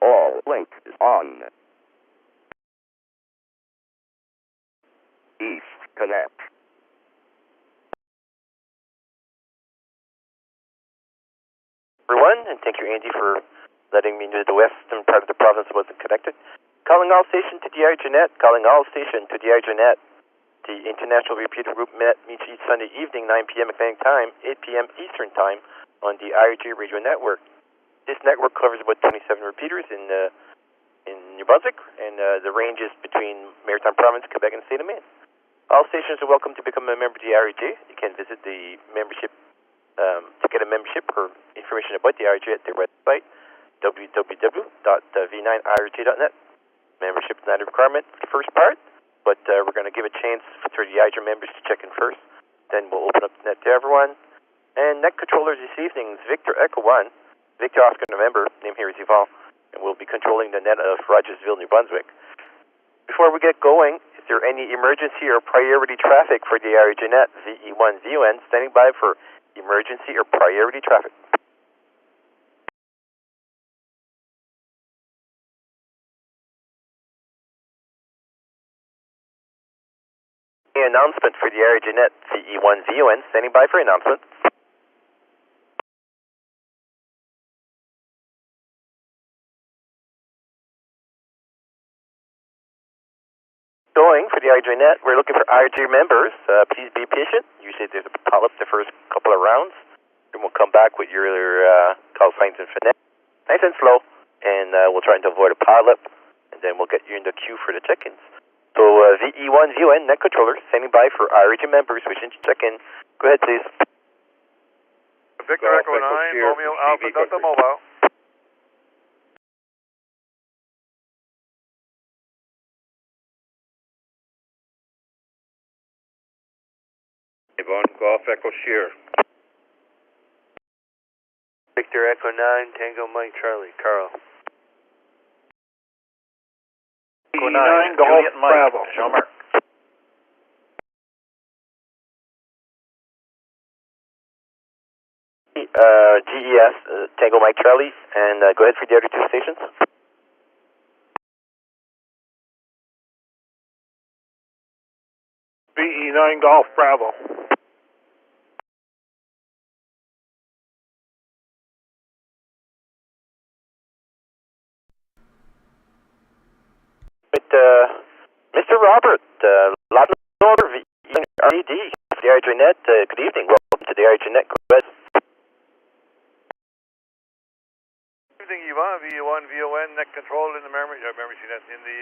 All link is on. East Connect. Everyone, and thank you, Andy, for letting me know the western part of the province wasn't connected. Calling all station to the IRG Net. Calling all station to the IRG Net. The International Repeater Group meets each Sunday evening, 9 p.m. Atlantic Time, 8 p.m. Eastern Time on the IRG Radio Network. This network covers about 27 repeaters in New Brunswick, and the range is between Maritime Province, Quebec, and the State of Maine. All stations are welcome to become a member of the IRG. You can visit the membership to get a membership or information about the IRG at their website, www.v9irg.net. Membership is not a requirement for the first part, but we're going to give a chance for the IRG members to check in first. Then we'll open up the net to everyone. And net controllers this evening is Victor Echo 1, Victor Oscar November, name here is Yvonne, and we'll be controlling the net of Rogersville, New Brunswick. Before we get going, is there any emergency or priority traffic for the IRG net? VE1 VUN standing by for emergency or priority traffic. Announcement for the IRG net. VE1 VUN standing by for announcement. Going for the IRG net, we're looking for IRG members. Please be patient. Usually there's a pop-up the first couple of rounds. Then we'll come back with your call signs and finesse. Nice and slow. And we'll try to avoid a pileup. And then we'll get you in the queue for the check-ins. So VE1 VUN net controller standing by for IRG members wishing to check in. Go ahead, please. Victor Echo 9, Romeo Alpha Delta Mobile. Yvonne, Golf Echo Shear. Victor Echo 9, Tango Mike Charlie, Carl. Echo 9, Golf Bravo. Jean-Marc. GES, Tango Mike Charlie, and go ahead for the other two stations. VE9 Golf Bravo. Mr. Robert, Lot Order, VE9 the IRG Net, good evening. Welcome to the IRG Net. Go ahead. Good evening, Yvonne, VE1 VON, net control in the membership net in the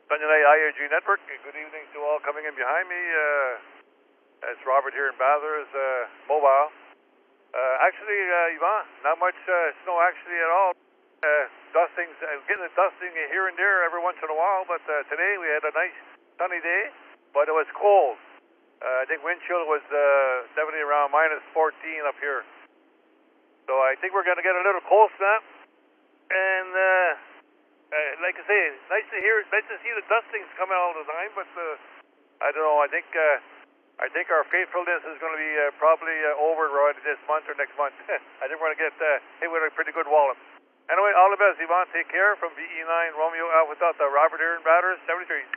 Sunday night IRG network. Good evening to all coming in behind me. It's Robert here in Bathurst, mobile. Actually, Yvonne, not much snow actually at all. Dustings, getting a dusting here and there every once in a while, but today we had a nice sunny day, but it was cold. I think wind chill was definitely around minus 14 up here. So I think we're going to get a little cold snap. And like I say, nice to see the dustings coming all the time, but I don't know, I think our faithfulness is going to be probably over right this month or next month. I think we're going to get hit with a pretty good wallop. Anyway, all the best, Yvonne. Take care from VE9 Romeo Alpha Delta. Robert here in Batters, 73.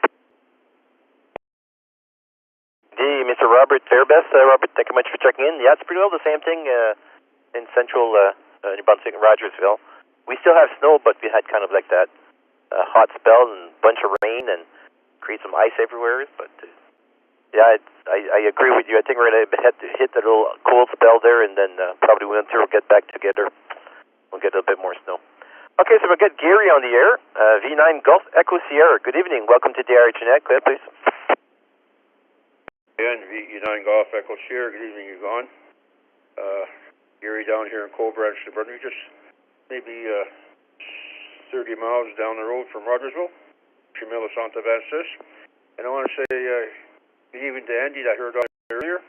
Mr. Robert Fairbest. Robert, thank you much for checking in. Yeah, it's pretty well the same thing in central New Brunswick and Rogersville. We still have snow, but we had kind of like that hot spell and bunch of rain and create some ice everywhere. But yeah, I agree with you. I think we're going to hit the little cold spell there, and then probably winter will get back together. We'll get a little bit more snow. Okay, so we'll get Gary on the air. V9 Golf Echo Sierra. Good evening. Welcome to the IRG Net. Go ahead, please. And VE9 Golf Echo Shear. Good evening, Yvonne. Gary down here in Cold Branch, New Brunswick, just maybe 30 miles down the road from Rogersville, Chimila Santa Vastis. And I want to say good evening to Andy that I heard on earlier.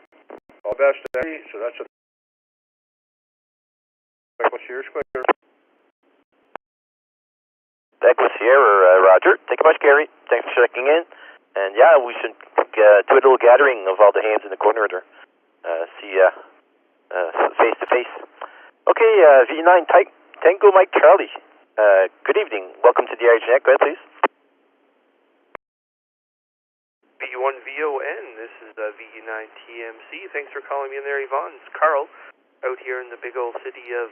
All best to Andy. So that's a Echo Sierra Square. Echo Sierra, Roger. Thank you much, Gary. Thanks for checking in. And yeah, we should do a little gathering of all the hands in the corner there. See face to face. Okay, V9 Tango Mike Charlie. Good evening. Welcome to the IRG Net. Go ahead, please. VE1VON, this is VE9TMC. Thanks for calling me in there, Yvonne. It's Carl out here in the big old city of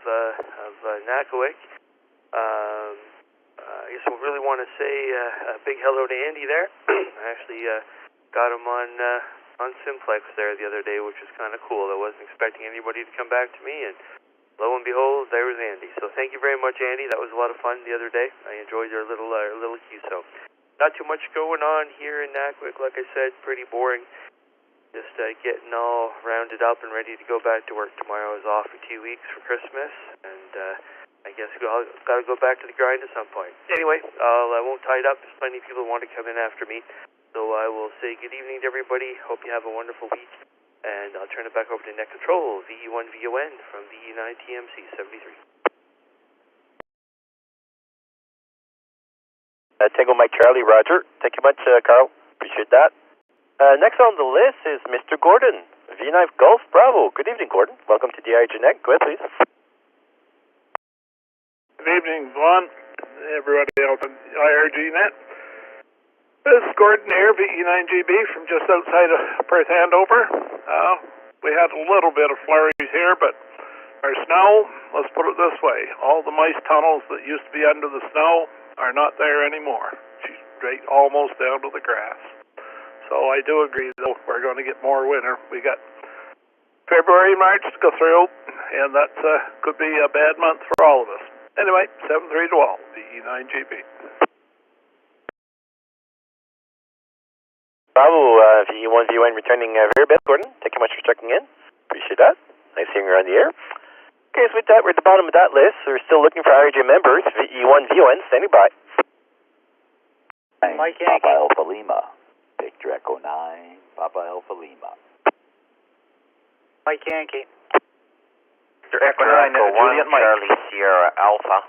Nakawik. I just really want to say a big hello to Andy there. I actually got him on Simplex there the other day, which was kind of cool. I wasn't expecting anybody to come back to me, and lo and behold, there was Andy. So thank you very much, Andy. That was a lot of fun the other day. I enjoyed your little QSO. Not too much going on here in Nakawik, like I said, pretty boring. Just getting all rounded up and ready to go back to work tomorrow. I was off for 2 weeks for Christmas, and I guess I'll got to go back to the grind at some point. Anyway, I won't tie it up. There's plenty of people who want to come in after me. So I will say good evening to everybody. Hope you have a wonderful week. And I'll turn it back over to Net Control, VE1VON from VE9TMC 73. Tango Mike Charlie, Roger. Thank you much, Carl. Appreciate that. Next on the list is Mr. Gordon, V9 Golf Bravo. Good evening, Gordon. Welcome to the IRG Net. Go ahead, please. Good evening, Vaughn. Everybody else on IRG Net. This is Gordon here, VE9GB from just outside of Perth Andover. We had a little bit of flurries here, but our snow, let's put it this way, all the mice tunnels that used to be under the snow are not there anymore. She's straight almost down to the grass. So I do agree, though, we're going to get more winter. We got February, March to go through, and that could be a bad month for all of us. Anyway, 7-3 to all, VE9GB. Bravo, VE1VON returning very best, Gordon. Thank you much for checking in. Appreciate that. Nice seeing you on the air. Okay, so with that, we're at the bottom of that list. We're still looking for IRG members. VE1VON, standing by. Mike Yankee. Papa Alpha Lima. Victor Echo 9, Papa Alpha Lima. Mike Yankee. Victor Echo 9, Juliet Mike. Charlie Sierra Alpha.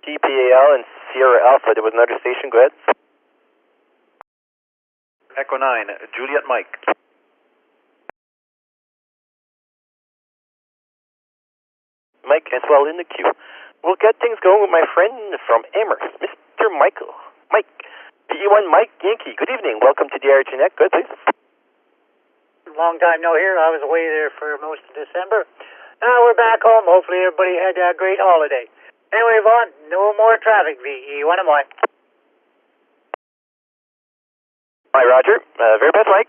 TPAL and Sierra Alpha. There was another station. Go ahead. Echo 9, Juliet Mike. Mike as well in the queue. We'll get things going with my friend from Amherst, Mr. Michael. Mike. VE1 Mike Yankee. Good evening. Welcome to the IRG Net. Good, please. Long time no here. I was away there for most of December. Now we're back home. Hopefully everybody had a great holiday. Anyway, Vaughn, no more traffic, VE1 and Mike. Hi, Roger. Very best, Mike.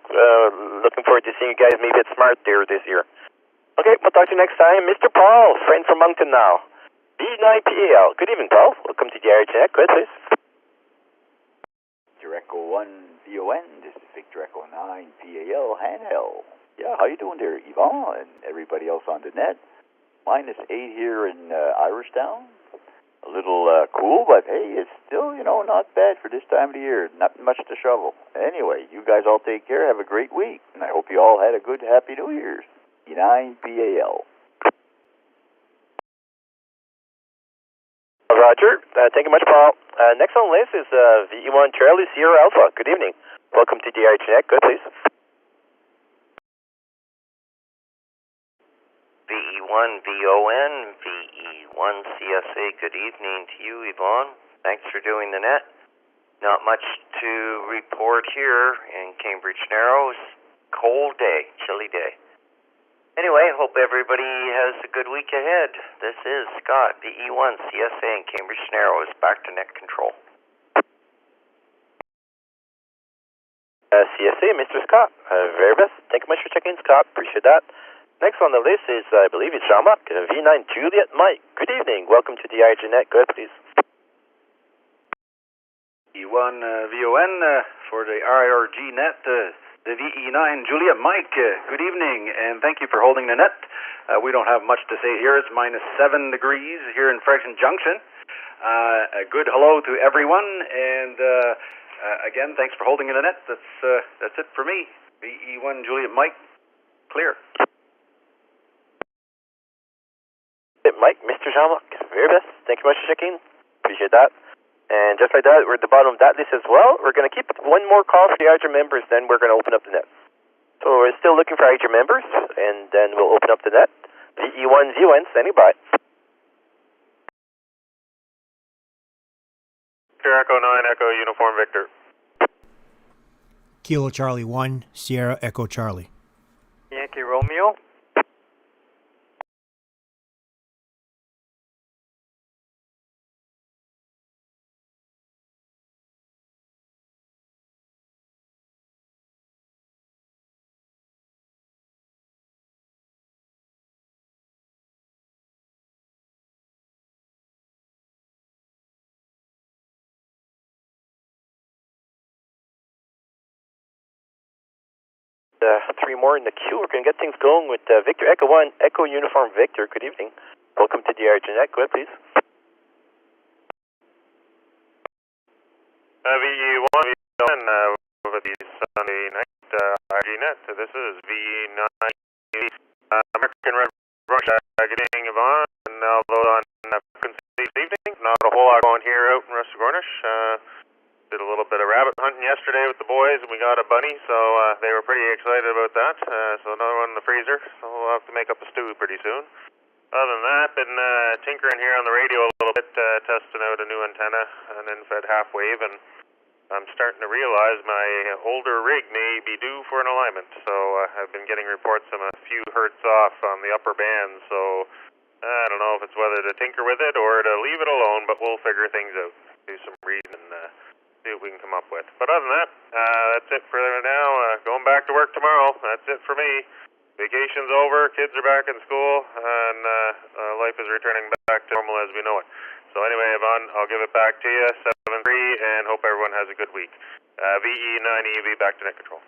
Looking forward to seeing you guys maybe at Smart there this year. Okay, we'll talk to you next time. Mr. Paul, friend from Moncton now. V9PAL. Good evening, Paul. Welcome to the IRG Net. Go ahead, please. Victor Echo 1 VON. This is Victor Echo 9 PAL Hanel. Yeah, how you doing there, Yvonne, and everybody else on the net? -8 here in Irishtown. A little cool, but hey, it's still, not bad for this time of the year. Not much to shovel. Anyway, you guys all take care. Have a great week. And I hope you all had a good, happy New Year's. V9PAL. Roger. Thank you much, Paul. Next on the list is VE1 Charlie Sierra Alpha. Good evening. Welcome to the IRG Net. Good, please. VE1VON, VE1CSA, good evening to you, Yvonne. Thanks for doing the net. Not much to report here in Cambridge Narrows. Cold day, chilly day. Anyway, hope everybody has a good week ahead. This is Scott, VE1CSA in Cambridge Narrows, back to net control. CSA, Mr. Scott. Very best. Thank you much for checking in, Scott. Appreciate that. Next on the list is, I believe it's Jean-Marc, V9 Juliet Mike. Good evening. Welcome to the IRG Net. Go ahead, please. VE1VON for the IRG Net, the VE9 Juliet Mike. Good evening, and thank you for holding the net. We don't have much to say here. It's -7 degrees here in Franklin Junction. A good hello to everyone, and again, thanks for holding the net. That's it for me. VE1 Juliet Mike, clear. Mike, Mr. Jean-Marc, very best. Thank you much for checking. Appreciate that. And just like that, we're at the bottom of that list as well. We're going to keep one more call for the IRG members, then we're going to open up the net. So we're still looking for IRG members, and then we'll open up the net. VE1, VON, standing by. Echo 9, Echo Uniform Victor. Kilo Charlie 1, Sierra Echo Charlie. Yankee Romeo. Three more in the queue. We're going to get things going with Victor Echo 1, Echo Uniform Victor. Good evening. Welcome to the IRG Net. Go ahead, please. VE1, VON, over the Sunday night IRG Net. This is VE9, American Red Rush. Good evening, Yvonne. And I'll vote on frequency this evening. Not a whole lot going here out in Restigornish. Did a little bit of rabbit hunting yesterday with the boys, and we got a bunny, so they were pretty excited about that. So another one in the freezer, so we'll have to make up a stew pretty soon. Other than that, been tinkering here on the radio a little bit, testing out a new antenna, an infed half wave, and I'm starting to realize my older rig may be due for an alignment. So I've been getting reports I'm a few hertz off on the upper band, so I don't know if it's whether to tinker with it or to leave it alone, but we'll figure things out. Do some reading and see what we can come up with. But other than that, that's it for now. Going back to work tomorrow. That's it for me. Vacation's over, kids are back in school, and life is returning back to normal as we know it. So anyway, Yvonne, I'll give it back to you, 7-3, and hope everyone has a good week. VE9EV back to net control.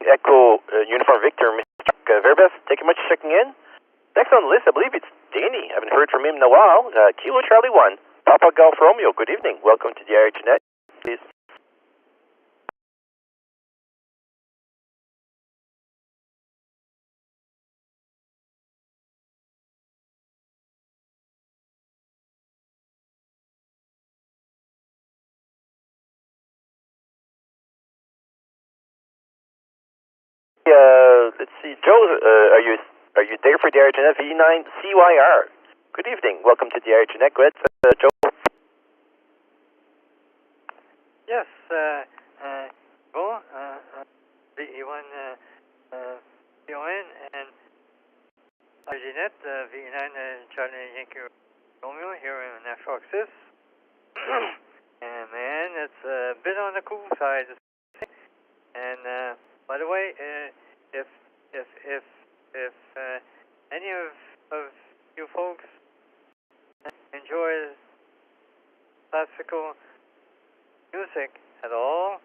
Echo Uniform Victor, Mr. Verbeth, thank you much for checking in. Next on the list, I believe it's Danny. I haven't heard from him in a while. Kilo Charlie 1, Papa Golf Romeo, good evening. Welcome to the IRG Net, please. Let's see, Joe, are you there for the IRG Net V9 CYR? Good evening. Welcome to the IRG Net. Go ahead, Joe. Yes, VE1 VON and IRG Net, VE9 Charlie Yankee Romeo here in National Access. And man, it's a bit on the cool side. And by the way, if any of you folks enjoy classical music at all,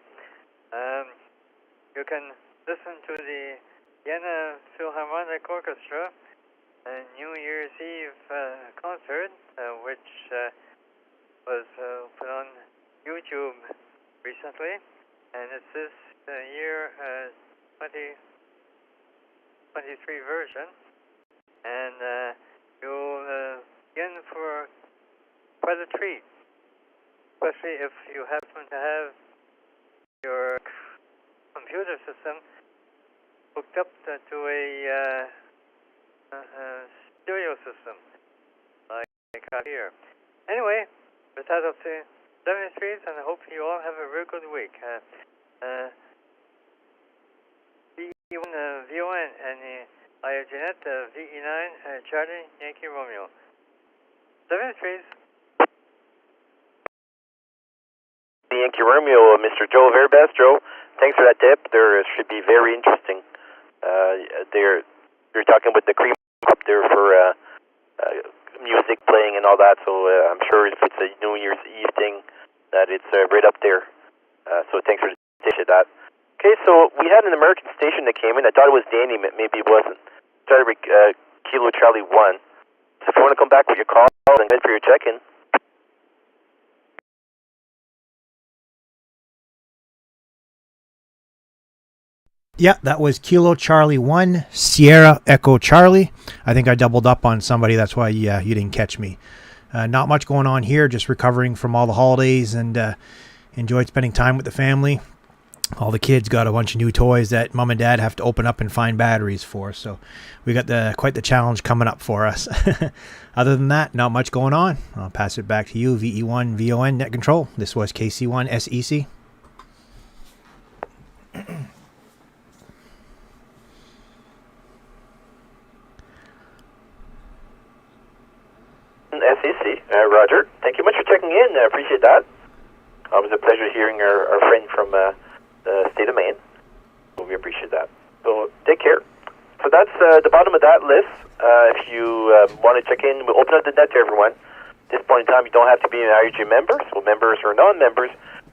you can listen to the Vienna Philharmonic Orchestra New Year's Eve concert, which was put on YouTube recently, and it's this year 2023 version, and you'll get in for quite a treat, especially if you happen to have your computer system hooked up to a stereo system like I got here. Anyway, with that, I'll say 73s, and I hope you all have a real good week. VE1 VON and the IRG Net VE9 Charlie Yankee Romeo. 73s. Yankee Romeo, Mr. Joe Verbest. Joe, thanks for that tip. There should be very interesting. You're talking with the cream up there for music playing and all that, so I'm sure if it's a New Year's Eve thing, that it's right up there. So thanks for that. Okay, so we had an American station that came in. I thought it was Danny, but maybe it wasn't. Started with Kilo Charlie 1. So if you want to come back with your call and good for your check-in. Yeah, that was Kilo Charlie 1, Sierra Echo Charlie. I think I doubled up on somebody. That's why you didn't catch me. Not much going on here, just recovering from all the holidays and enjoyed spending time with the family. all the kids got a bunch of new toys that mom and dad have to open up and find batteries for. So we got quite the challenge coming up for us. Other than that, not much going on. I'll pass it back to you, VE1 VON Net Control. This was KC1 SEC. SEC, Roger. Thank you much for checking in. I appreciate that. Always a pleasure hearing our friend from the state of Maine. So we appreciate that. So take care. So that's the bottom of that list. If you want to check in, we'll open up the net to everyone. At this point in time, you don't have to be an IRG member. So members or non-members,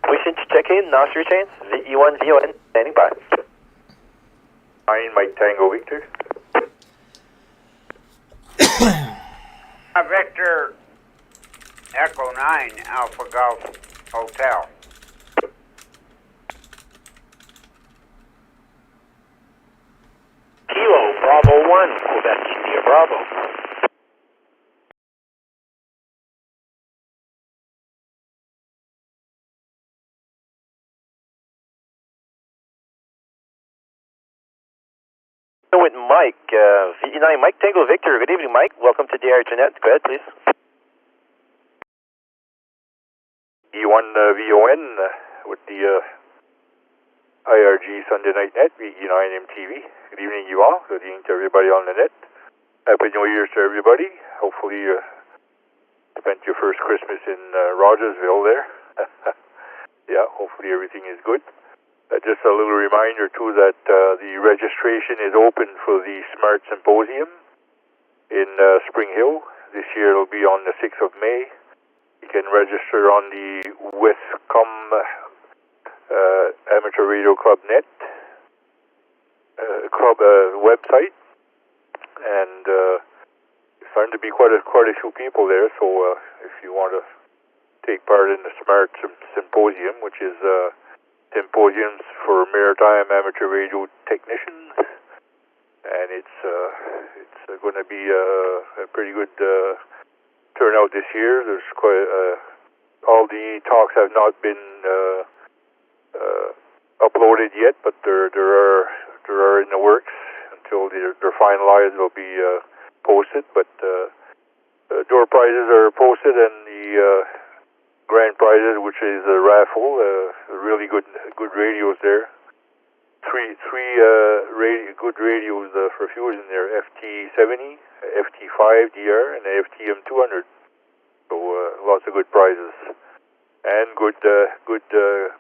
wishing to check in, now's your chance. VE1 VON, standing by. Mike Tango Victor. Victor Echo 9 Alpha Golf Hotel. Kilo Bravo 1, Quebec India Bravo. With Mike, VE9 Mike Tango Victor. Good evening, Mike. Welcome to the IRG Net. Go ahead, please. E1 VON with the IRG Sunday Night Net, VE9 MTV. Good evening, you all. Good evening to everybody on the net. Happy New Year's to everybody. Hopefully you spent your first Christmas in Rogersville there. Yeah, hopefully everything is good. Just a little reminder, too, that the registration is open for the Smart Symposium in Spring Hill. This year it'll be on the 6th of May. You can register on the Westcom Amateur Radio Club Net club website, and it's starting to be quite a few people there. So if you want to take part in the Smart Symposium, which is symposiums for maritime amateur radio technicians, and it's going to be a pretty good turnout this year. There's quite all the talks have not been uploaded yet, but there are in the works. Until they're finalized, they'll be posted. But door prizes are posted, and the grand prizes, which is a raffle, really good radios there. Three good radios for fusion there: FT70, FT5 DR, and FTM 200. So lots of good prizes and good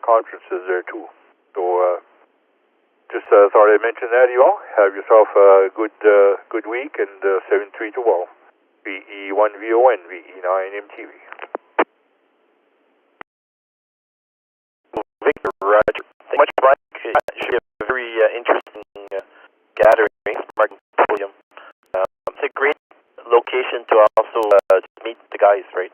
conferences there too. So just thought I'd mention that, you all. Have yourself a good week, and 7-3 to all. VE1 VON, VE9 MTV. Victor, Roger. Thank you much, Brian. It should be a very interesting gathering, Smart Symposium. It's a great location to also meet the guys, right?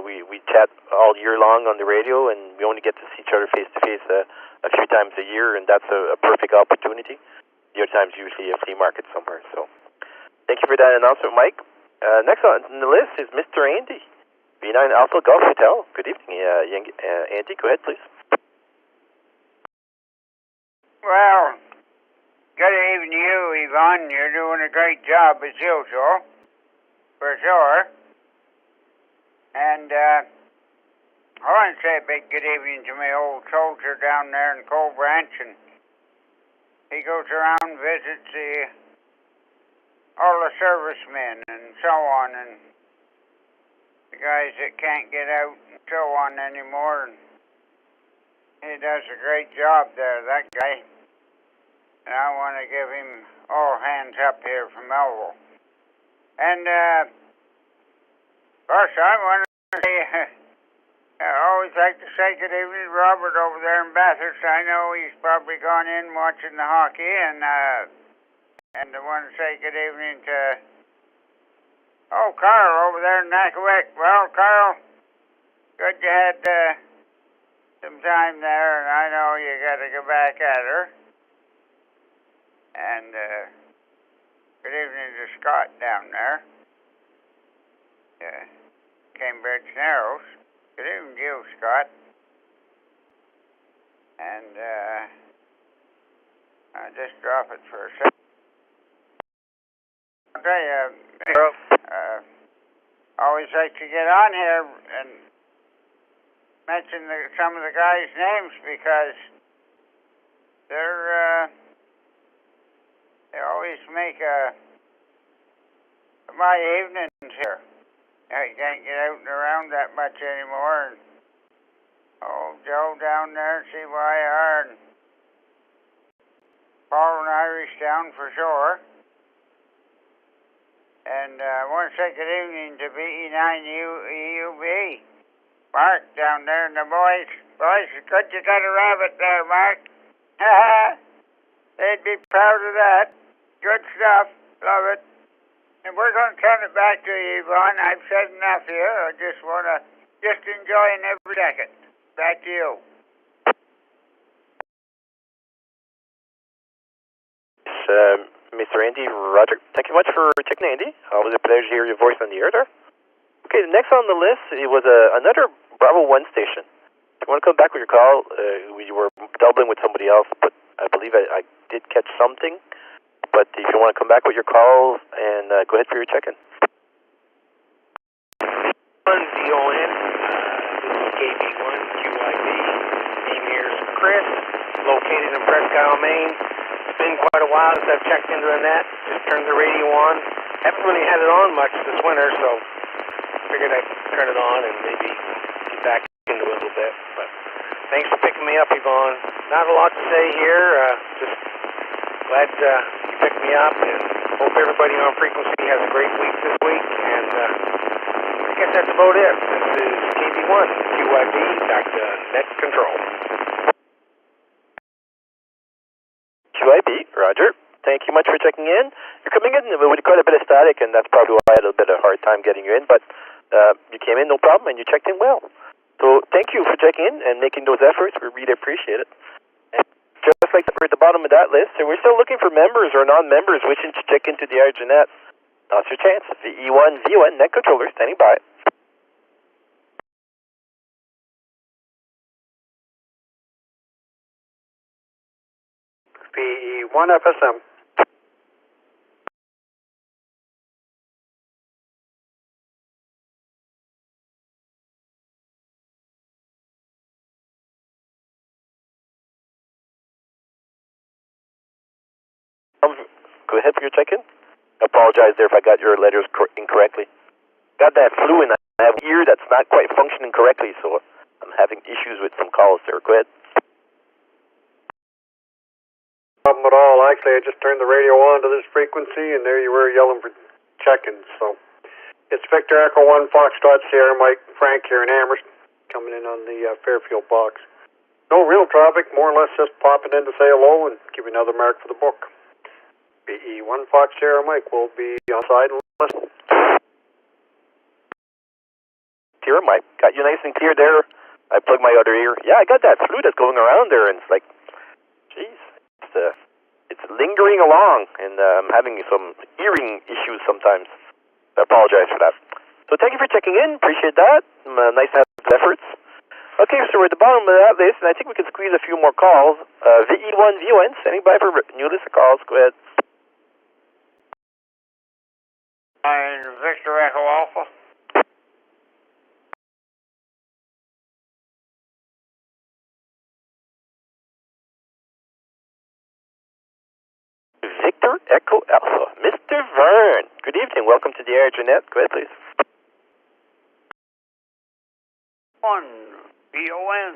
We chat all year long on the radio, and we only get to see each other face to face a few times a year, and that's a perfect opportunity. The other times usually a flea market somewhere. So thank you for that announcement, Mike. Next on the list is Mr. Andy, V9 Alpha Golf Hotel. Good evening, Andy. Go ahead, please. Well, good evening to you, Yvonne. You're doing a great job as usual, for sure. And I want to say a big good evening to my old soldier down there in Coal Branch, and he goes around, visits all the servicemen and so on, and the guys that can't get out and so on anymore. And he does a great job there, that guy. And I want to give him all hands up here from Melville. And of course, I want to say, I always like to say good evening to Robert over there in Bathurst. I know he's probably gone in watching the hockey, and I want to say good evening to Carl over there in Nakawik. Well, Carl, good you had some time there, and I know you got to go back at her. And good evening to Scott down there. Cambridge Narrows. Good evening to you, Scott. And I'll just drop it for a second. I'll tell you, always like to get on here and mention some of the guys' names because they always make my evenings here. I can't get out and around that much anymore. And, Joe down there, CYR, and Paul and Irish down for sure. And I want to say good evening to BE9EUB. Mark down there and the boys. Boys, it's good you got a rabbit there, Mark. They'd be proud of that. Good stuff. Love it. And we're going to turn it back to you, Yvonne. I've said enough here. I just want to enjoying every second. Back to you. Mr. Andy, Roger. Thank you much for checking, Andy. Always a pleasure to hear your voice on the air there. Okay, the next on the list, it was another Bravo 1 station. If you want to come back with your call, we were doubling with somebody else, but I believe I did catch something. But if you want to come back with your call, and go ahead for your check-in. VON, this is KB1, QIB. Name here is Chris, located in Presque Isle, Maine. It's been quite a while since I've checked into the net. Just turned the radio on. Haven't really had it on much this winter, so figured I'd turn it on and maybe get back into it a little bit. But thanks for picking me up, Yvonne. Not a lot to say here. Just glad you picked me up, and hope everybody on frequency has a great week this week. And I guess that's about it. This is KB1, QIB, back to net control. QIB, Roger. Thank you much for checking in. You're coming in with quite a bit of static, and that's probably why I had a bit of a hard time getting you in, but you came in no problem, and you checked in well. So thank you for checking in and making those efforts. We really appreciate it. And just like we're at the bottom of that list, so we're still looking for members or non-members wishing to check into the IRG Net. Now's your chance. VE1, VON, net controller, standing by. VE1 FSM. Go ahead for your check-in. I apologize there if I got your letters incorrectly. Got that flu and I have an ear that's not quite functioning correctly, so I'm having issues with some calls there. Go ahead. Problem at all. Actually, I just turned the radio on to this frequency, and there you were yelling for check-ins. So it's Victor Echo 1 Foxtrot Sierra Mike Frank here in Amherst, coming in on the Fairfield box. No real traffic, more or less just popping in to say hello and give you another mark for the book. BE1 Fox Sierra Mike will be on side and listen. Sierra Mike, got you nice and clear there. I plugged my other ear. Yeah, I got that flu that's going around there, and it's like, geez, it's lingering along, and I'm having some hearing issues sometimes. I apologize for that. So thank you for checking in. Appreciate that. Nice to have the efforts. Okay, so we're at the bottom of that list, and I think we can squeeze a few more calls. VE1 VON, standing by for new list of calls. Go ahead. And Victor Echo Alpha. Victor Echo Alpha. Mr. Vern. Good evening. Welcome to the IRG Net. Go ahead, please. 1 BON,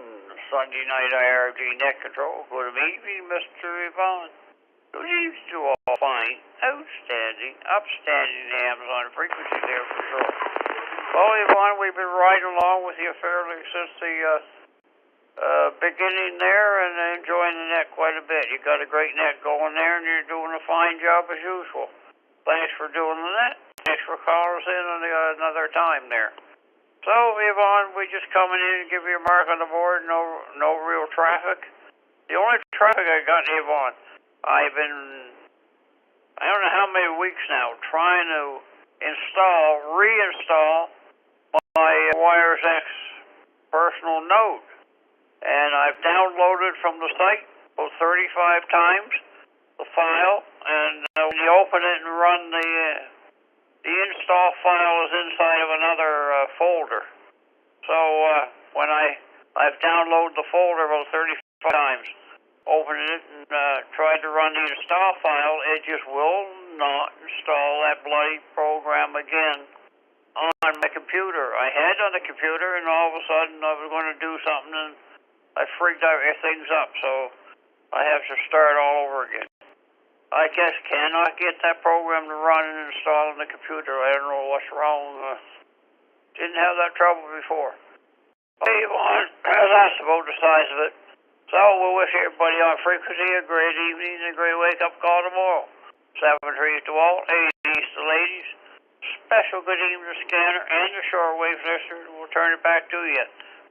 Sunday night IRG Net Control. Good evening, Mr. Yvonne. Good evening to all fine, outstanding, upstanding hams on frequency there for sure. Well, Yvonne, we've been riding along with you fairly since the beginning there and enjoying the net quite a bit. You got a great net going there, and you're doing a fine job as usual. Thanks for doing the net. Thanks for calling us in another time there. So, Yvonne, we just coming in and give you a mark on the board. No real traffic. The only traffic I got, Yvonne, I've been, I don't know how many weeks now, trying to reinstall my Wires X personal node. and I've downloaded from the site about 35 times the file, and when you open it and run the install file is inside of another folder. So when I've downloaded the folder about 35 times, opened it and tried to run the install file, it just will not install that bloody program again on my computer. I had it on the computer, and all of a sudden I was going to do something, and I freaked things up, so I have to start all over again. I just cannot get that program to run and install on the computer. I don't know what's wrong. Didn't have that trouble before. Okay, Yvonne, that's about the size of it. So we'll wish everybody on frequency a great evening and a great wake-up call tomorrow. 7-3 to all, 8 east to ladies. Special good evening to Scanner and the shortwave listeners. We'll turn it back to you.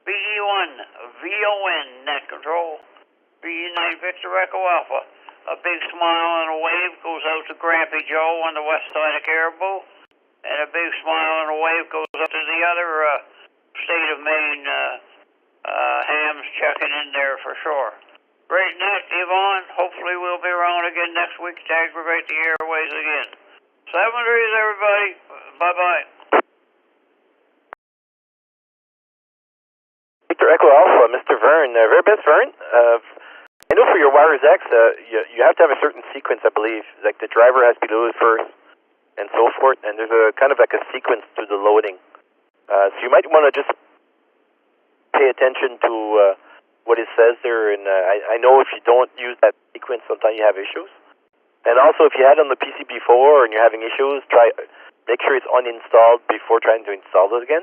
BE1, VON, net control. BE9, Victor Echo Alpha. A big smile and a wave goes out to Grampy Joe on the west side of Caribou. And a big smile and a wave goes up to the other state of Maine hams checking in there for sure. Great net, Yvonne. Hopefully we'll be around again next week to aggravate the airways again. 7 degrees, everybody. Bye-bye. Victor Echo Alpha, Mr. Vern. Very best, Vern. I know for your Wires X, you have to have a certain sequence, I believe. Like the driver has to be loaded first and so forth, and there's a kind of like a sequence to the loading. So you might want to just pay attention to what it says there, and I know if you don't use that sequence, sometimes you have issues. And also, if you had it on the PC before and you're having issues, make sure it's uninstalled before trying to install it again.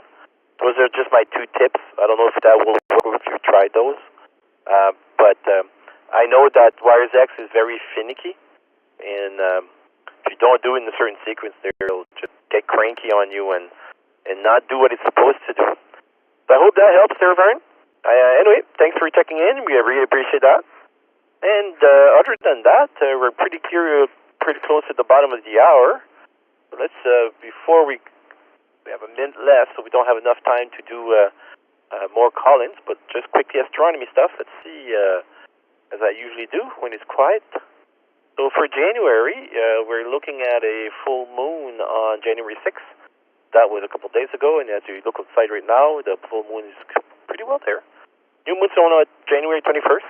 Those are just my 2 tips. I don't know if that will work if you've tried those. But I know that Wires X is very finicky, and if you don't do it in a certain sequence, it'll just get cranky on you and not do what it's supposed to do. So I hope that helps there, Vern. Anyway, thanks for checking in. We really appreciate that. And other than that, we're pretty close to the bottom of the hour. So let's, before we have a minute left, so we don't have enough time to do more call-ins, but just quickly astronomy stuff. Let's see, as I usually do when it's quiet. So for January, we're looking at a full moon on January 6th. That was a couple of days ago, and as you look outside right now, the full moon is pretty well there. New moon's on January 21st,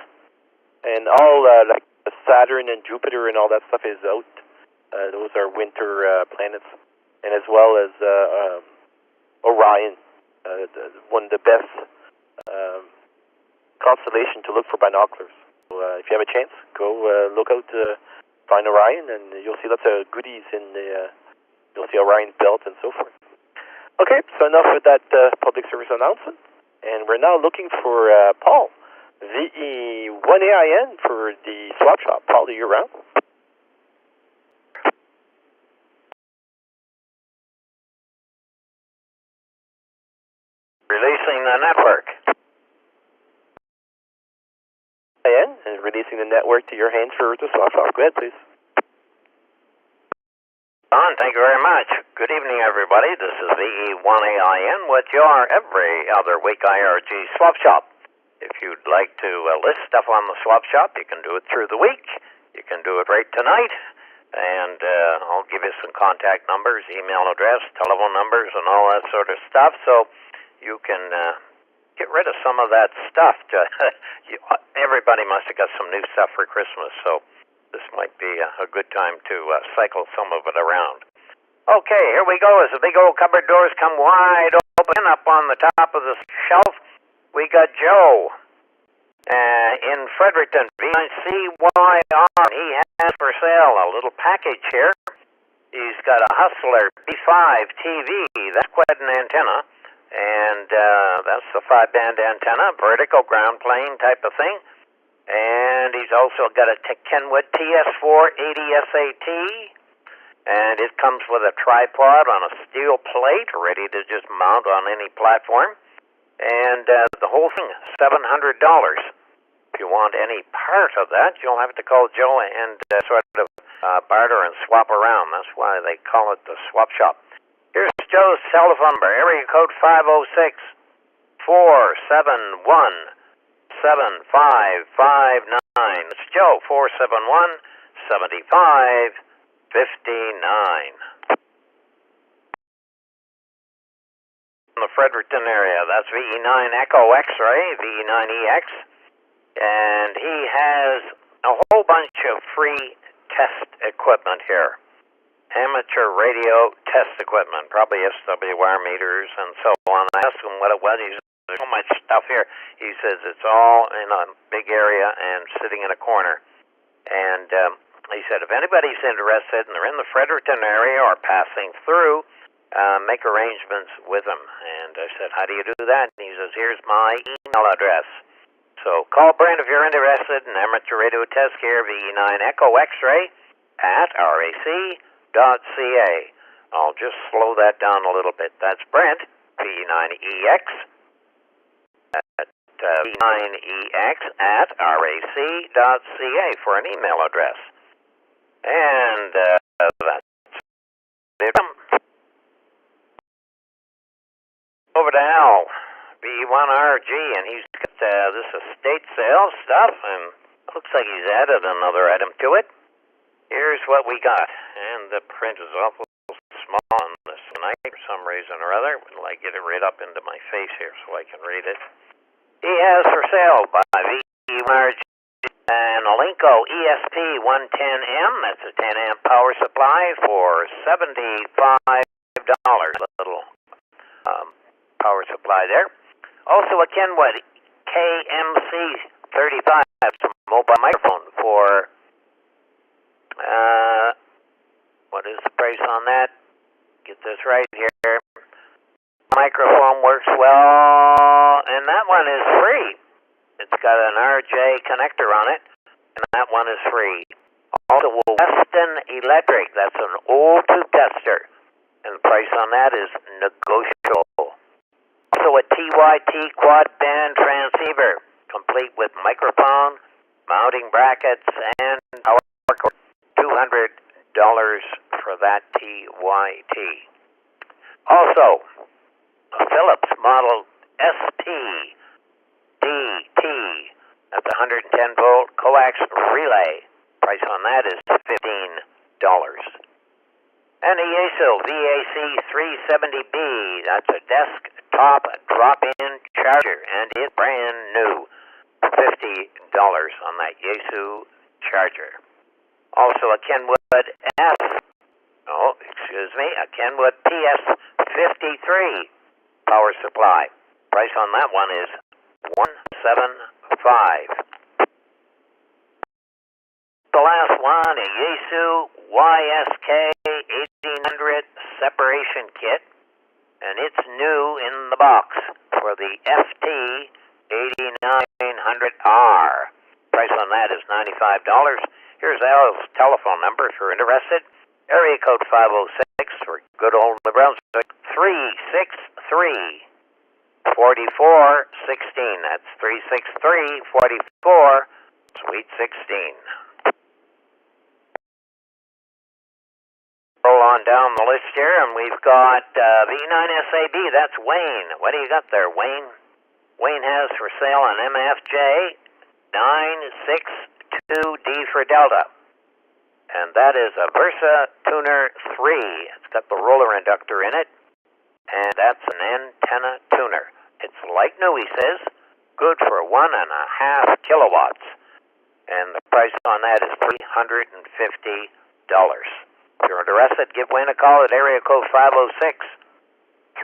and all like Saturn and Jupiter and all that stuff is out. Those are winter planets, and as well as Orion, one of the best constellations to look for binoculars. So if you have a chance, go look out, find Orion, and you'll see lots of goodies in the. You'll see Orion's belt and so forth. Okay, so enough with that public service announcement, and we're now looking for Paul, VE1AIN for the swap shop. Paul, are you around? Releasing the network. And releasing the network to your hands for the swap shop. Go ahead, please. Don, thank you very much. Good evening, everybody. This is VE1AIN with your every other week IRG swap shop. If you'd like to list stuff on the swap shop, you can do it through the week. You can do it right tonight. And I'll give you some contact numbers, email address, telephone numbers, and all that sort of stuff. So you can get rid of some of that stuff. Everybody must have got some new stuff for Christmas, so this might be a good time to cycle some of it around. Okay, here we go. As the big old cupboard doors come wide open up on the top of the shelf, we got Joe in Fredericton, VCYR. He has for sale a little package here. He's got a Hustler B5 TV. That's quite an antenna. And that's the 5-band antenna, vertical ground plane type of thing. And he's also got a Kenwood TS4 80SAT, and it comes with a tripod on a steel plate, ready to just mount on any platform. And the whole thing, $700. If you want any part of that, you'll have to call Joe and sort of barter and swap around. That's why they call it the swap shop. Here's Joe's telephone number, area code 506-471-6955. It's Joe, 471-7559. In the Fredericton area, that's VE9 Echo X-Ray, VE9EX. And he has a whole bunch of free test equipment here. Amateur radio test equipment, probably SWR meters and so on. I asked him what it was. He said, there's so much stuff here. He says it's all in a big area and sitting in a corner. And he said, if anybody's interested and they're in the Fredericton area or passing through, make arrangements with them. And I said, how do you do that? And he says, here's my email address. So call Brent if you're interested in amateur radio test gear, VE9 Echo X-Ray at RAC.ca. I'll just slow that down a little bit. That's Brent, VE9EX, at VE9EX at RAC.ca for an email address. And that's it. Over to Al, VE1RG, and he's got this estate sale stuff, and looks like he's added another item to it. Here's what we got, and the print is awful small on this tonight for some reason or other. Will I get it right up into my face here so I can read it? He has for sale by VE1RG an Alinco ESP110M, that's a 10 amp power supply for $75. Little power supply there. Also a Kenwood KMC35 mobile microphone for, what is the price on that? Get this right here. Microphone works well, and that one is free. It's got an RJ connector on it, and that one is free. Also, Weston Electric, that's an old tube tester, and the price on that is negotiable. Also a TYT quad band transceiver, complete with microphone, mounting brackets, and power cord. $200 for that TYT. Also, a Philips Model SP DT, that's a 110 volt coax relay. Price on that is $15. And a Yaesu VAC370B, that's a desktop drop-in charger, and it's brand new. $50 on that Yaesu charger. Also a Kenwood a Kenwood PS53 power supply. Price on that one is $175. The last one, a Yaesu YSK1800 separation kit, and it's new in the box for the FT8900R. Price on that is $95. Here's Al's telephone number if you're interested. Area code 506 for good old New Brunswick, 363-4416. That's 363-44, Suite 16. Roll on down the list here, and we've got V9SAB. That's Wayne. What do you got there, Wayne? Wayne has for sale an MFJ 962D for Delta. And that is a Versa Tuner 3. It's got the roller inductor in it, and that's an antenna tuner. It's like new, he says, good for 1.5 kilowatts. And the price on that is $350. If you're interested, give Wayne a call at area code 506-343-2677.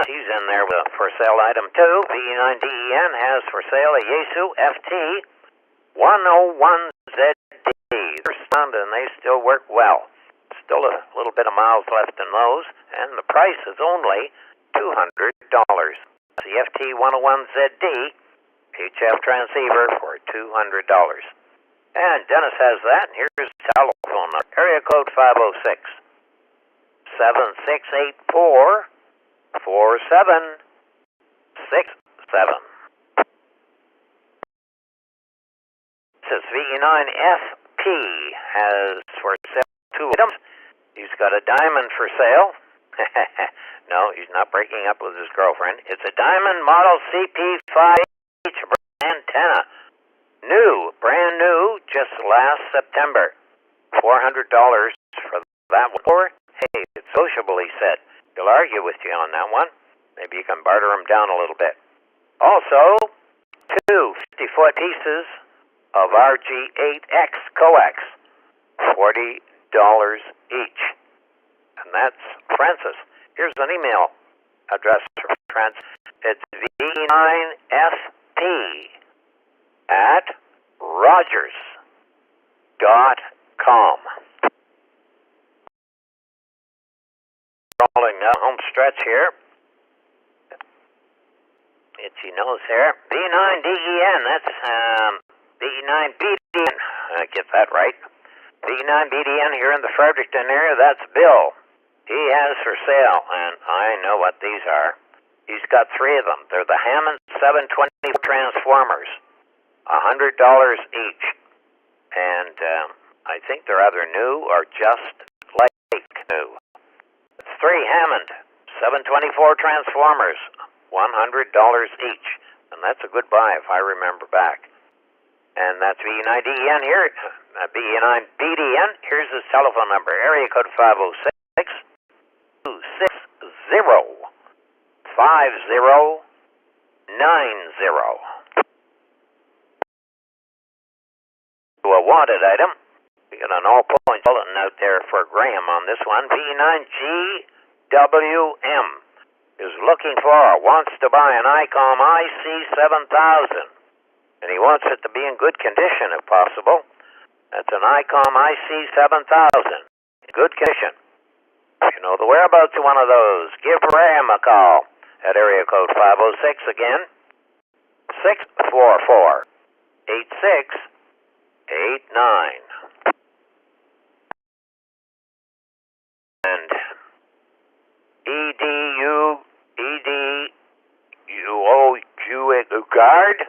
He's in there with a for sale item too. VE9DEN has for sale a Yaesu FT101ZD. They're sound and they still work well. Still a little bit of miles left in those, and the price is only $200. The FT101ZD HF transceiver for $200. And Dennis has that, and here's his telephone number. Area code 506-768-4767. This is VE9FP has for sale 2 items. got a diamond for sale. No, he's not breaking up with his girlfriend. It's a diamond model CP5H antenna. New, brand new, just last September. $400 for that one. Or, hey, it's sociable, he said. He'll argue with you on that one. Maybe you can barter him down a little bit. Also, 2 50-foot pieces of RG8X coax. $40 each. And that's Francis. Here's an email address for Francis. It's v9fp@rogers.com. Rolling down home stretch here. Itchy nose here. V9DEN, that's V9BDN. Get that right. V9BDN here in the Fredericton area, that's Bill. He has for sale, and I know what these are. He's got 3 of them. They're the Hammond 720 transformers. $100 each. And I think they're either new or just like new. It's 3 Hammond 724 transformers. $100 each. And that's a good buy if I remember back. And that's V9DN here. V9BDN. Here's his telephone number. Area code 506 260 5090. To a wanted item. We got an all-point bulletin out there for Graham on this one. V9GWM is looking for, wants to buy an ICOM IC7000. And he wants it to be in good condition if possible. That's an ICOM IC7000. Good condition. If you know the whereabouts of one of those, give Graham a call at area code 506 again, 644-8689. And EDU guard.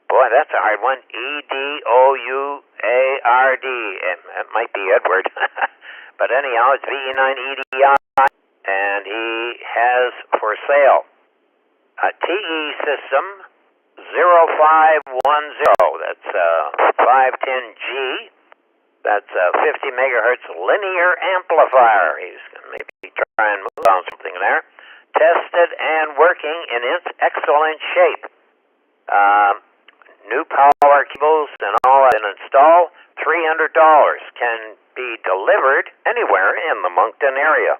Boy, that's a hard one. EDOUARD. That might be Edward. But anyhow, it's VE9EDI, and he has for sale a TE system 0510. That's 510G. That's a 50 megahertz linear amplifier. He's going to maybe try and move on something there. Tested and working in its excellent shape. New power cables and all and install. $300 can be delivered anywhere in the Moncton area.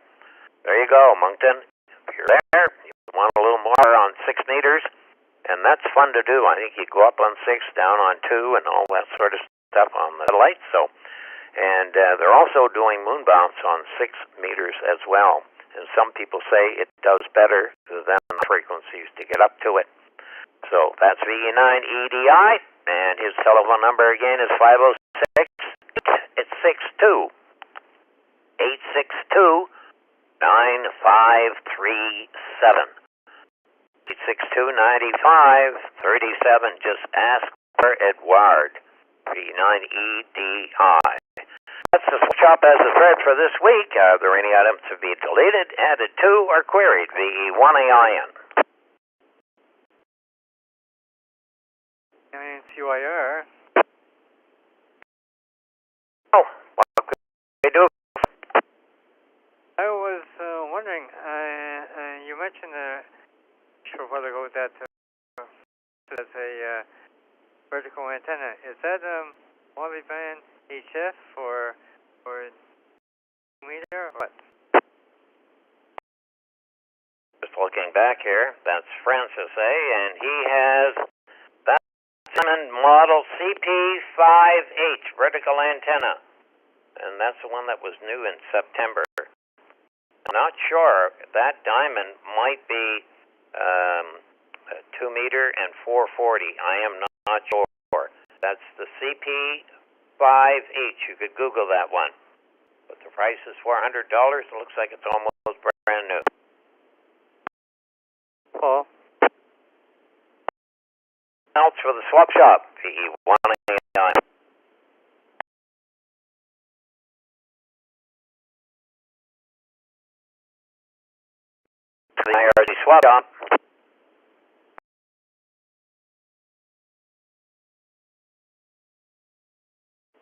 There you go, Moncton. If you're there, you want a little more on 6 meters, and that's fun to do. I think you go up on 6, down on 2, and all that sort of stuff on the lights. So, and they're also doing moon bounce on 6 meters as well. And some people say it does better than frequencies to get up to it. So that's VE9EDI, and his telephone number again is 506. It's 862-9537. 862-9537. Just ask for Edward. V9EDI. That's the shop as a thread for this week. Are there any items to be deleted, added to, or queried? VE1AIN. CYR. Oh, what could they do? I was wondering, you mentioned a while ago that there's a vertical antenna. Is that multiband HF or meter or what? Just looking back here, that's Francis A. And he has that Diamond model CP5H vertical antenna. And that's the one that was new in September. I'm not sure. That diamond might be 2 meter and 440. I am not sure. That's the CP5H. You could Google that one. But the price is $400. It looks like it's almost brand new. Paul. Else for the swap shop. VE1AIN. to the IRG swap shop.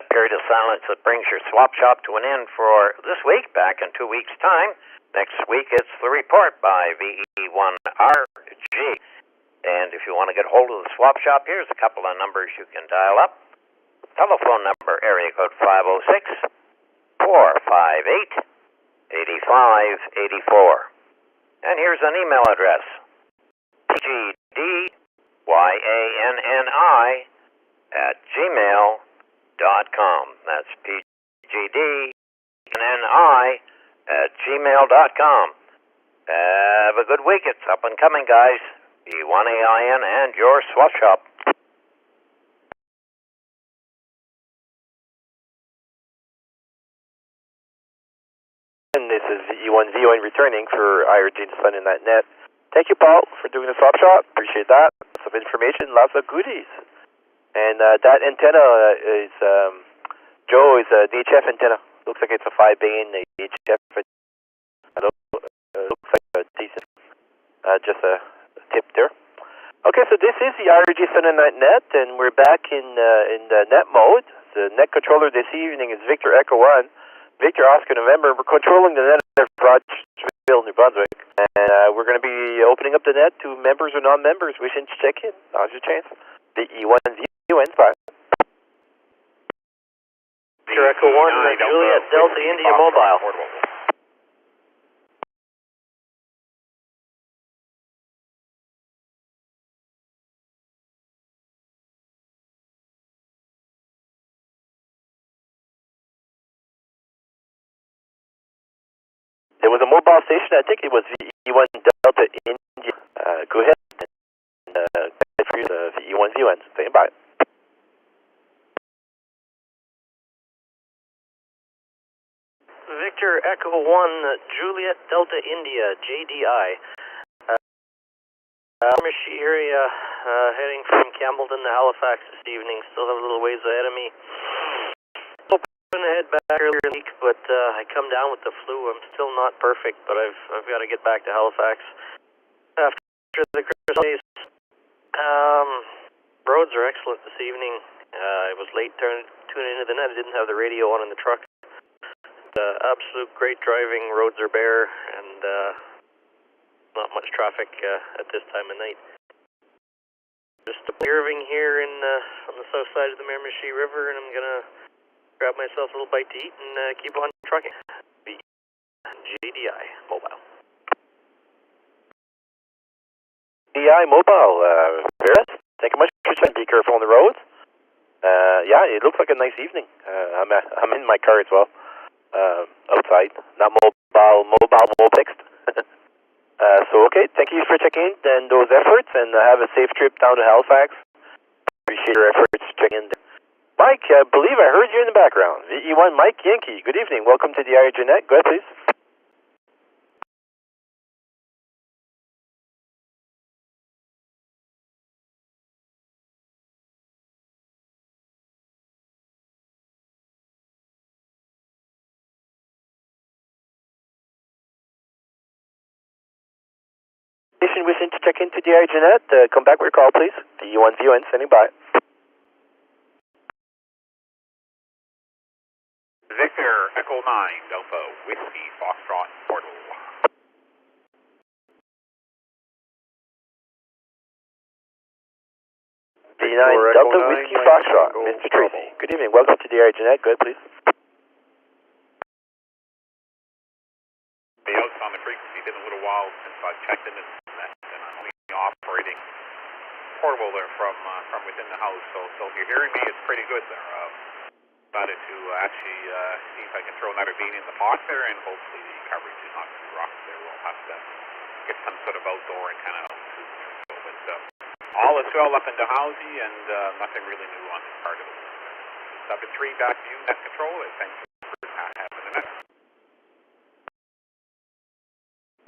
Period of silence that brings your swap shop to an end for this week. Back in 2 weeks' time. Next week it's the report by VE1RG. And if you want to get hold of the swap shop, here's a couple of numbers you can dial up. Telephone number, area code 506-458-8584. And here's an email address, pgdyanni@gmail.com. That's pgdyanni@gmail.com. Have a good week. It's up and coming, guys. E1AIN and your swap shop. And this is E1VON returning for IRG Net. Thank you, Paul, for doing the swap shop. Appreciate that. Lots of information, lots of goodies. And that antenna is, Joe, is a DHF antenna. Looks like it's a 5-band DHF. Looks like a decent, just a tip there. Okay, so this is the IRG Net, and we're back in the net mode. The net controller this evening is Victor Echo 1. Victor Oscar November. We're controlling the net at Rogersville, New Brunswick, and we're going to be opening up the net to members or non-members wishing to check in. Now's your chance. The E1VON 5. Victor Echo 1, Juliet Delta India Mobile. There was a mobile station, I think it was VE1 Delta India. Go ahead and for the VE1VON. Say bye. Victor Echo 1, Juliet Delta India, JDI. Miramichi area, heading from Campbellton to Halifax this evening. Still have a little ways ahead of me. Going to head back earlier in the week, but I come down with the flu. I'm still not perfect, but I've got to get back to Halifax after the Christmas days. Roads are excellent this evening. I was late tuning into the net. I didn't have the radio on in the truck. Absolute great driving. Roads are bare, and not much traffic at this time of night. Just observing here on the south side of the Miramichi River, and I'm gonna grab myself a little bite to eat and keep on trucking. The JDI Mobile. JDI Mobile, Veris, thank you much. Be careful on the roads. Yeah, it looks like a nice evening. I'm in my car as well, outside, not mobile fixed. So okay, thank you for checking in and those efforts, and have a safe trip down to Halifax. Appreciate your efforts checking in. Mike, I believe I heard you in the background. VE1 Mike Yankee, good evening. Welcome to the IRG Net. Go ahead, please. Wishing to check into the IRG Net, come back with your call, please. VE1VON, standing by. Victor Echo 9 Delta Whiskey Foxtrot Portal. V9 Delta Whiskey Foxtrot, Mr. Tracy. Good evening. Welcome to the IRG Net. Go ahead, please. The outs on the frequency. Been a little while since I checked in this net, and I'm only operating portable there from within the house. So if you're hearing me, it's pretty good there. Decided to actually see if I can throw another bean in the pot there, and hopefully the coverage is not too rough there. We'll have to get some sort of outdoor antenna out too. So, but all is well up in the housey, and nothing really new on this part of it. 7-3 back to you, net control. Thanks for having the net.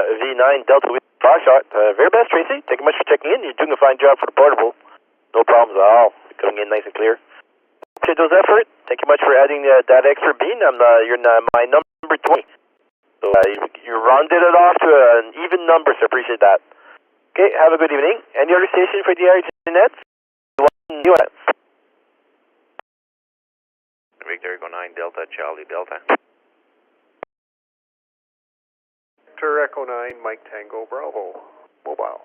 V9 Delta with Foxtrot. Very best, Tracy. Thank you much for checking in. You're doing a fine job for the portable. No problems at all. You're coming in nice and clear. Appreciate those efforts. Thank you much for adding that extra bean. You're my number 20. So you rounded it off to an even number, so appreciate that. Okay, have a good evening. Any other station for the IRG Net? Victor Echo 9 Delta Charlie Delta. Victor Echo 9 Mike Tango Bravo mobile.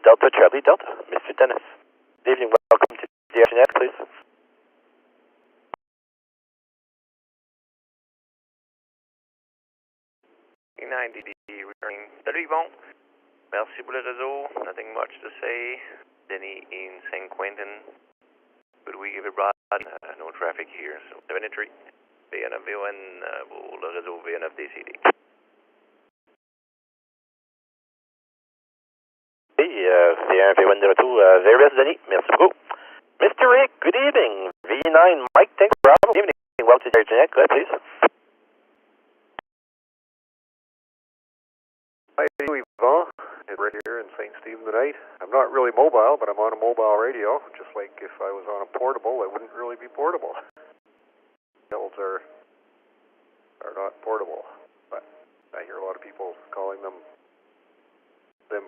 Delta Charlie Delta, Mr. Dennis. Good evening, welcome to the IRG Net, please. Returning de Ribon. Merci pour le réseau. Nothing much to say. Denny in St. Quentin. Good week, everybody. No traffic here, so 73. VNF VON pour le réseau VNF DCD. VNF VON de retour. Very best, Denny. Merci beaucoup. Mr. Rick, good evening. V9 Mike, thanks for having me. Good evening. Welcome to the IRG Net. Go ahead, please. Hi, Yvon. Right here in St. Stephen tonight. I'm not really mobile, but I'm on a mobile radio. Just like if I was on a portable, it wouldn't really be portable. Hills are not portable, but I hear a lot of people calling them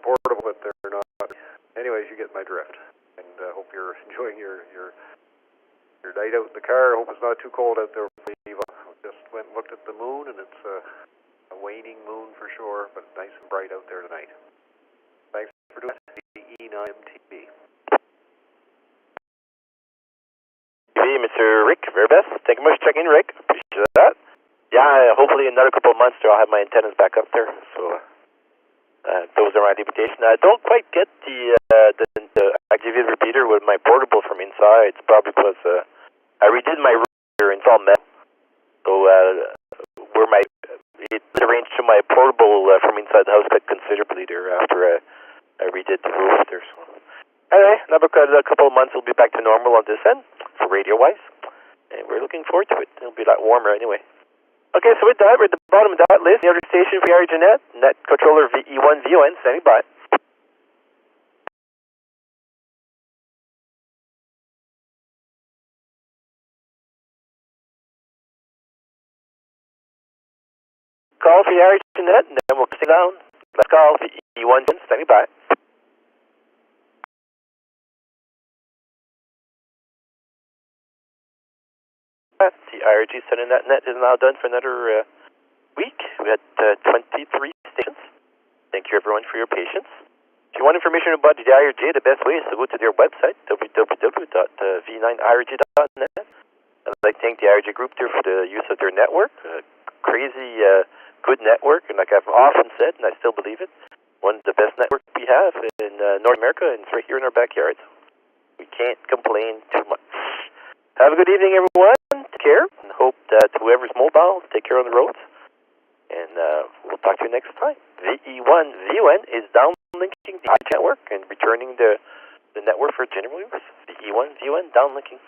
portable, but they're not. Anyways, you get my drift, and hope you're enjoying your night out in the car. Hope it's not too cold out there for you, Yvon. Just went and looked at the moon, and it's a waning moon for sure, but nice and bright out there tonight. Thanks for doing the E9MTV. Mr. Rick, very best. Thank you much for checking in, Rick. Appreciate that. Yeah, hopefully in another couple of months there I'll have my antennas back up there. So those are my limitation. I don't quite get the activated repeater with my portable from inside. It's probably because I redid my router. It's all metal. So where it arranged to my portable from inside the house quite considerably there after I redid the roof there. So anyway, another couple of months we'll be back to normal on this end for radio-wise, and we're looking forward to it. It'll be a lot warmer anyway. Okay, so with that, we're at the bottom of that list. The other station for IRG Net, Net Controller VE1 VON, standing by. Call for the IRG Net, and then we'll stay down. Let's call VE1, standing by. The IRG Net is now done for another week. We had 23 stations. Thank you everyone for your patience. If you want information about the IRG, the best way is to go to their website, www.v9irg.net. I'd like to thank the IRG group there for the use of their network. Crazy good network, and like I've often said, and I still believe it, one of the best networks we have in North America, and it's right here in our backyard. We can't complain too much. Have a good evening, everyone. Take care, and hope that whoever's mobile, take care on the roads. And we'll talk to you next time. VE1 VON is downlinking the IRG network and returning the network for general use. VE1 VON downlinking.